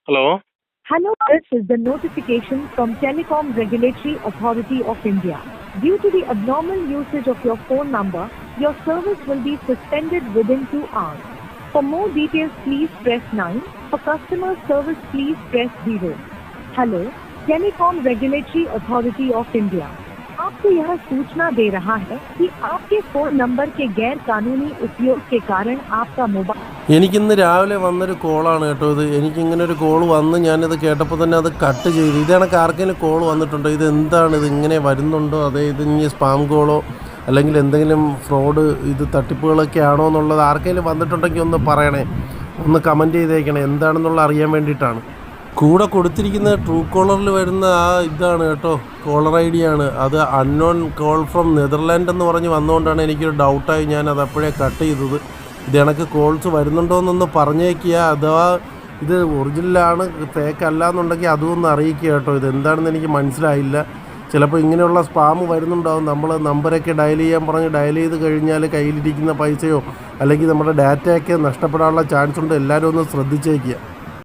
Hello. Hello, this is the notification from Telecom Regulatory Authority of India. Due to the abnormal usage of your phone number, your service will be suspended within 2 hours. For more details, please press 9. For customer service, please press 0. Hello, Telecom Regulatory Authority of India. आपको यह सूचना दे रहा है कि आपके phone number के गैर कानूनी उपयोग के कारण आपका मोबाइल എനിക്കിന്ന് രാവിലെ വന്നൊരു കോളാണ് കേട്ടോ ഇത്. എനിക്കിങ്ങനെ ഒരു കോൾ വന്ന് ഞാനിത് കേട്ടപ്പോൾ തന്നെ അത് കട്ട് ചെയ്തു. ഇതാണ് ആർക്കെങ്കിലും കോൾ വന്നിട്ടുണ്ടോ? ഇത് എന്താണ്, ഇത് ഇങ്ങനെ വരുന്നുണ്ടോ? അതേ ഇത് ഇനി സ്പാം കോളോ അല്ലെങ്കിൽ എന്തെങ്കിലും ഫ്രോഡ് ഇത് തട്ടിപ്പുകളൊക്കെ ആണോ എന്നുള്ളത് ആർക്കെങ്കിലും വന്നിട്ടുണ്ടെങ്കിൽ ഒന്ന് പറയണേ, ഒന്ന് കമൻറ്റ് ചെയ്തേക്കണേ, എന്താണെന്നുള്ള അറിയാൻ വേണ്ടിയിട്ടാണ്. കൂടെ കൊടുത്തിരിക്കുന്ന ട്രൂ കോളറിൽ വരുന്ന ആ ഇതാണ് കേട്ടോ, കോളർ ഐ ഡി ആണ്. അത് അൺനോൺ കോൾ ഫ്രം നെതർലാൻഡ് എന്ന് പറഞ്ഞ് വന്നുകൊണ്ടാണ് എനിക്കൊരു ഡൗട്ടായി ഞാൻ അത് അപ്പോഴേ കട്ട് ചെയ്തത്. ഇത് കണക്ക് കോൾസ് വരുന്നുണ്ടോ എന്നൊന്ന് പറഞ്ഞേക്കുക. അഥവാ ഇത് ഒറിജിനലാണ് ഫേക്ക് അല്ല എന്നുണ്ടെങ്കിൽ അതും ഒന്ന് അറിയിക്കുക കേട്ടോ. ഇത് എന്താണെന്ന് എനിക്ക് മനസ്സിലായില്ല. ചിലപ്പോൾ ഇങ്ങനെയുള്ള സ്പാം വരുന്നുണ്ടാവും. നമ്മൾ നമ്പരൊക്കെ ഡയൽ ചെയ്യാൻ പറഞ്ഞ് ഡയൽ ചെയ്ത് കഴിഞ്ഞാൽ കയ്യിലിരിക്കുന്ന പൈസയോ അല്ലെങ്കിൽ നമ്മുടെ ഡാറ്റയൊക്കെ നഷ്ടപ്പെടാനുള്ള ചാൻസ് ഉണ്ട്. എല്ലാവരും ഒന്ന് ശ്രദ്ധിച്ചേക്കുക.